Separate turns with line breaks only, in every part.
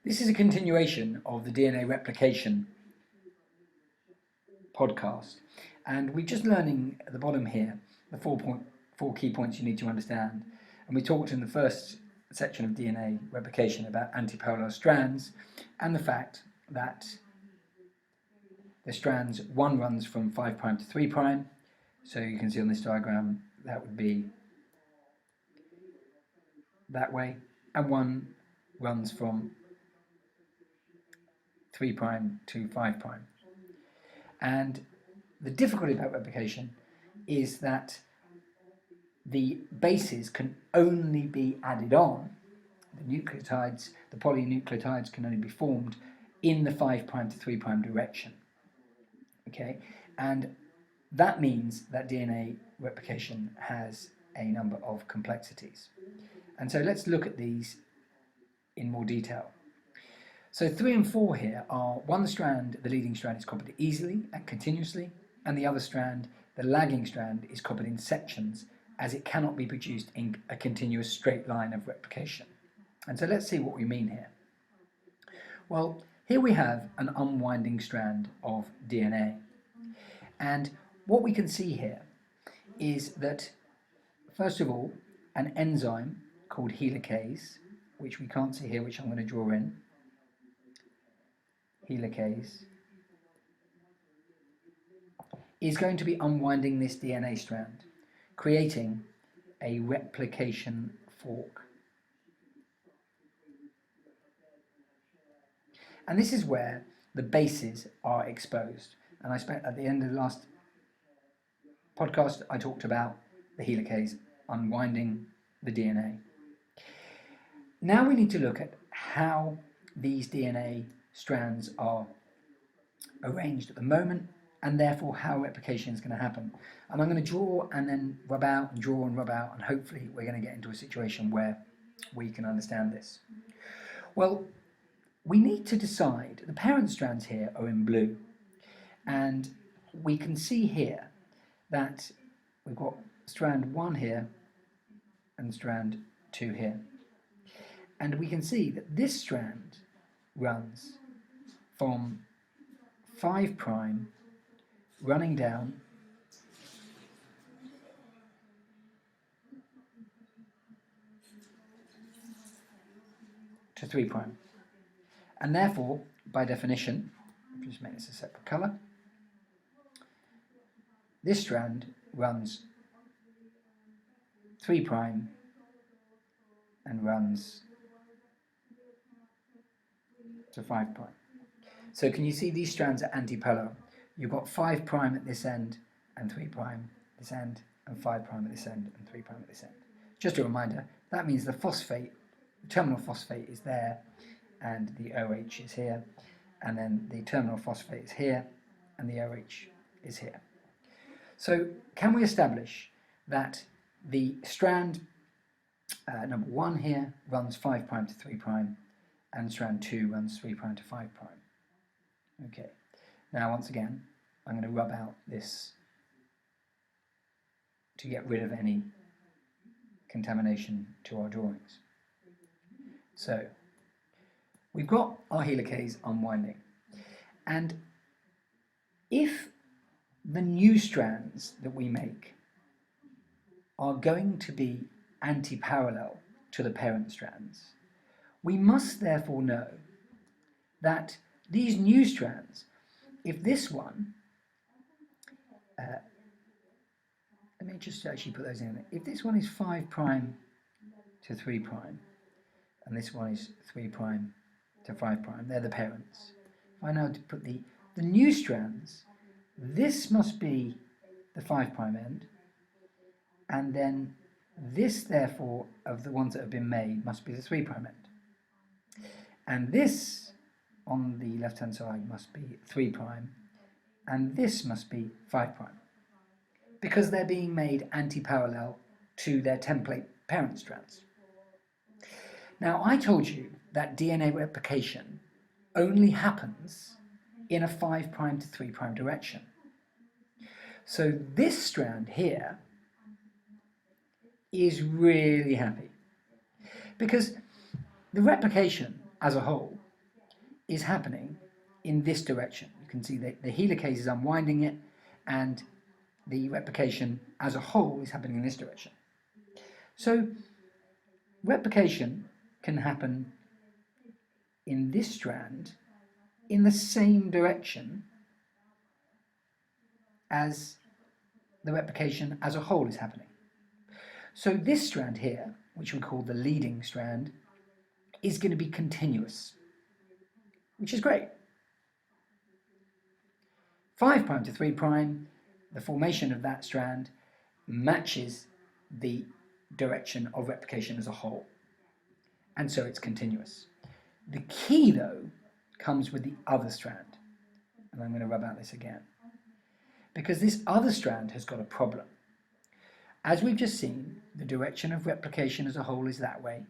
This is a continuation of the DNA replication podcast, and we're just learning at the bottom here the four key points you need to understand. And we talked in the first section of DNA replication about antiparallel strands and the fact that the strands, one runs from 5' to 3', so you can see on this diagram that would be that way, and one runs from 3' to 5'. And the difficulty about replication is that the bases can only be added on. The nucleotides, the polynucleotides, can only be formed in the 5' to 3' direction. Okay, and that means that DNA replication has a number of complexities. And so let's look at these in more detail. So 3 and 4 here are one strand, the leading strand, is copied easily and continuously, and the other strand, the lagging strand, is copied in sections, as it cannot be produced in a continuous straight line of replication. And so let's see what we mean here. Well, here we have an unwinding strand of DNA, and what we can see here is that, first of all, an enzyme called helicase, which we can't see here, which I'm going to draw in, helicase, is going to be unwinding this DNA strand, creating a replication fork. And this is where the bases are exposed. And at the end of the last podcast, I talked about the helicase unwinding the DNA. Now we need to look at how these DNA strands are arranged at the moment, and therefore how replication is going to happen. And I'm going to draw and then rub out and draw and rub out, and hopefully we're going to get into a situation where we can understand this. Well, we need to decide, the parent strands here are in blue, and we can see here that we've got strand 1 here and strand 2 here. And we can see that this strand runs from 5' running down to 3'. And therefore, by definition, I'll just make this a separate colour, this strand runs 3' and runs to 5'. So can you see these strands are antiparallel? You've got 5' at this end and 3' at this end, and 5' at this end and 3' at this end. Just a reminder, that means the phosphate, the terminal phosphate is there, and the OH is here, and then the terminal phosphate is here, and the OH is here. So can we establish that the strand number 1 here runs 5' to 3', and strand 2 runs 3' to 5'? Okay, now once again I'm going to rub out this to get rid of any contamination to our drawings. So we've got our helicase unwinding, and if the new strands that we make are going to be antiparallel to the parent strands, we must therefore know that these new strands, if this one, let me just actually put those in, if this one is 5' to 3', and this one is 3' to 5', they're the parents. If I now put the new strands, this must be the 5' end, and then this, therefore, of the ones that have been made must be the 3' end. And this on the left hand side must be 3', and this must be 5', because they're being made antiparallel to their template parent strands. Now, I told you that DNA replication only happens in a 5' to 3' direction. So this strand here is really happy, because the replication as a whole is happening in this direction. You can see that the helicase is unwinding it, and the replication as a whole is happening in this direction. So replication can happen in this strand in the same direction as the replication as a whole is happening. So this strand here, which we call the leading strand, is going to be continuous, which is great. 5' to 3', the formation of that strand matches the direction of replication as a whole, and so it's continuous. The key, though, comes with the other strand, and I'm going to rub out this again, because this other strand has got a problem. As we've just seen, the direction of replication as a whole is that way,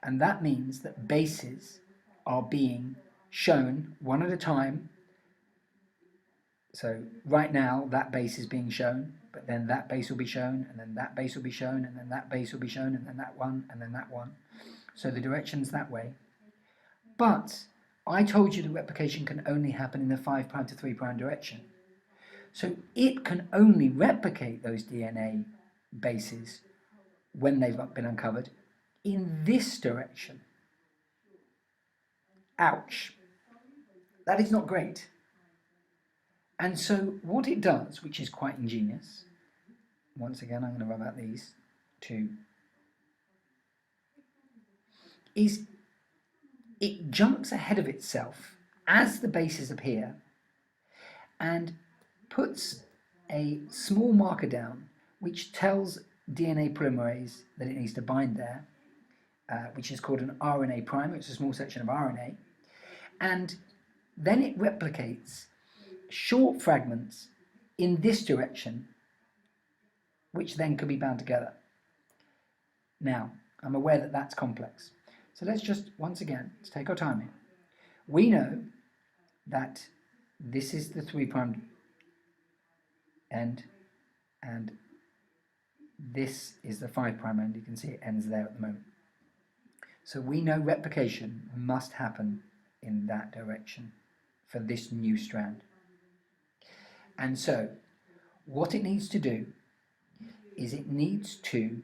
and that means that bases are being shown one at a time. So right now that base is being shown, but then that base will be shown, and then that base will be shown, and then that base will be shown, and then that one, and then that one. So the direction's that way. But I told you the replication can only happen in the 5' to 3' direction. So it can only replicate those DNA bases when they've been uncovered in this direction. Ouch. That is not great. And so what it does, which is quite ingenious, once again I'm going to rub out these two, is it jumps ahead of itself as the bases appear and puts a small marker down which tells DNA polymerase that it needs to bind there, which is called an RNA primer. It's a small section of RNA, and then it replicates short fragments in this direction, which then could be bound together. Now, I'm aware that that's complex, so let's just, once again, let's take our time here. We know that this is the 3' end, and this is the 5' end. You can see it ends there at the moment. So we know replication must happen in that direction for this new strand. And so what it needs to do is it needs to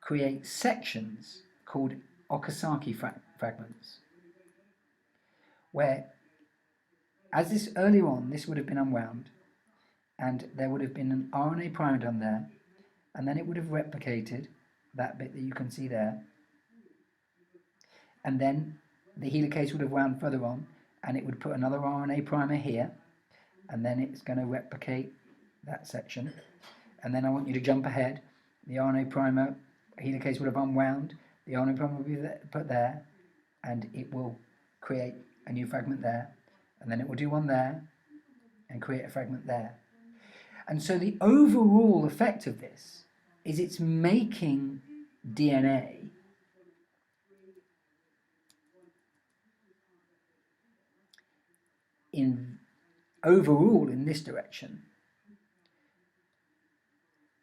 create sections called Okasaki fragments, where, as this earlier on, this would have been unwound, and there would have been an RNA primer done there, and then it would have replicated that bit that you can see there, and then the helicase would have wound further on, and it would put another RNA primer here, and then it's going to replicate that section. And then I want you to jump ahead. The RNA primer helicase would have unwound, the RNA primer will be put there, and it will create a new fragment there, and then it will do one there and create a fragment there. And so the overall effect of this is it's making DNA overall in this direction,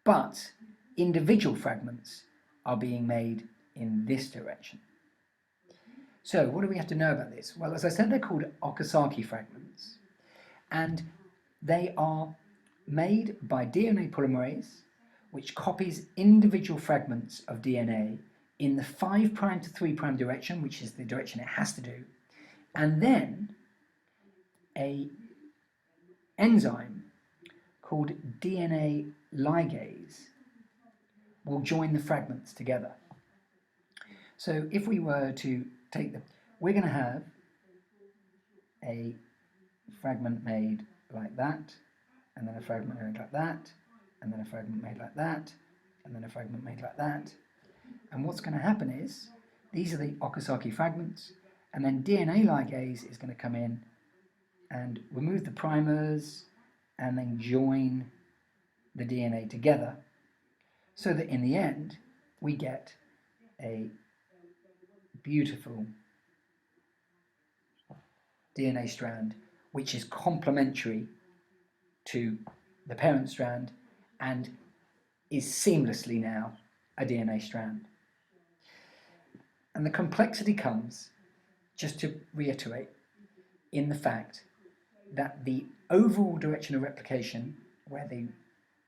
but individual fragments are being made in this direction. So what do we have to know about this? Well, as I said, they're called Okasaki fragments, and they are made by DNA polymerase, which copies individual fragments of DNA in the 5' to 3' direction, which is the direction it has to do, and then a enzyme called DNA ligase will join the fragments together. So if we were to take them, we're going to have a fragment made like that, and then a fragment made like that, and then a fragment made like that, and then a fragment made like that. And what's going to happen is, these are the Okasaki fragments, and then DNA ligase is going to come in and remove the primers and then join the DNA together, so that in the end we get a beautiful DNA strand which is complementary to the parent strand and is seamlessly now a DNA strand. And the complexity comes, just to reiterate, in the fact that the overall direction of replication, where the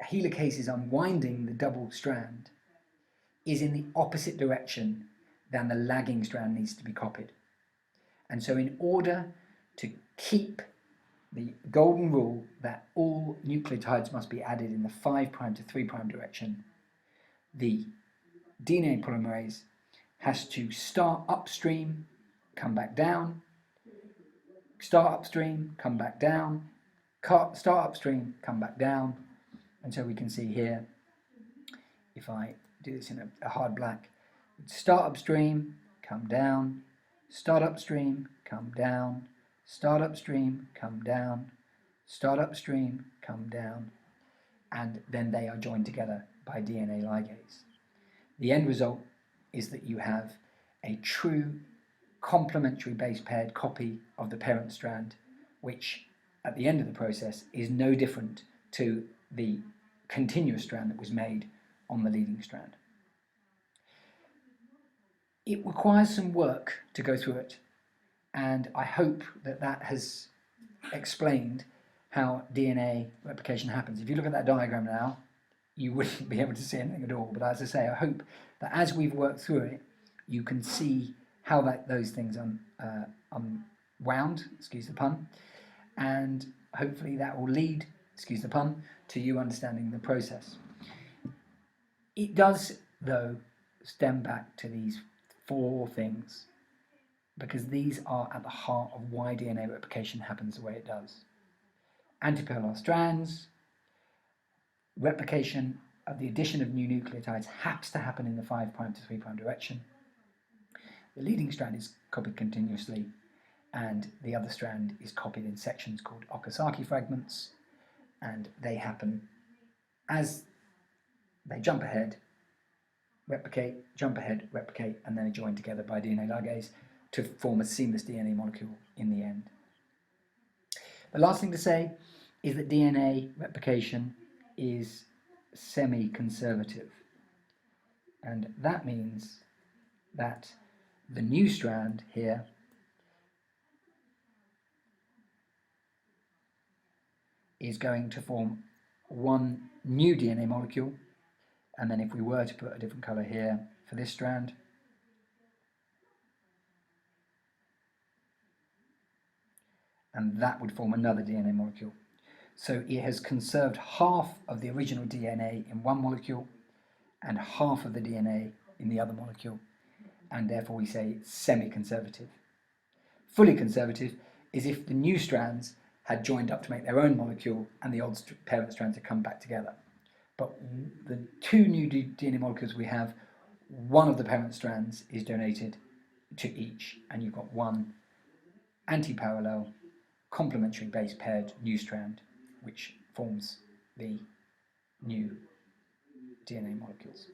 helicase is unwinding the double strand, is in the opposite direction than the lagging strand needs to be copied. And so in order to keep the golden rule that all nucleotides must be added in the 5' to 3' direction, the DNA polymerase has to start upstream, come back down, start upstream, come back down, start upstream, come back down. And so we can see here, if I do this in a hard black, start upstream, come down, start upstream, come down, start upstream, come down, start upstream, come down, and then they are joined together by DNA ligase. The end result is that you have a true complementary base paired copy of the parent strand, which at the end of the process is no different to the continuous strand that was made on the leading strand. It requires some work to go through it, and I hope that that has explained how DNA replication happens. If you look at that diagram now, you wouldn't be able to see anything at all, but as I say, I hope that as we've worked through it, you can see how those things unwound, excuse the pun, and hopefully that will lead, excuse the pun, to you understanding the process. It does, though, stem back to these 4 things, because these are at the heart of why DNA replication happens the way it does. Antiparallel strands, replication of the addition of new nucleotides has to happen in the 5' to 3' direction. The leading strand is copied continuously, and the other strand is copied in sections called Okasaki fragments, and they happen as they jump ahead, replicate, jump ahead, replicate, and then are joined together by DNA ligase to form a seamless DNA molecule in the end. The last thing to say is that DNA replication is semi-conservative, and that means that the new strand here is going to form one new DNA molecule, and then if we were to put a different colour here for this strand, and that would form another DNA molecule. So it has conserved half of the original DNA in one molecule and half of the DNA in the other molecule, and therefore we say it's semi-conservative. Fully conservative is if the new strands had joined up to make their own molecule and the old parent strands had come back together. But the 2 new DNA molecules we have, one of the parent strands is donated to each, and you've got one antiparallel complementary base paired new strand, which forms the new DNA molecules.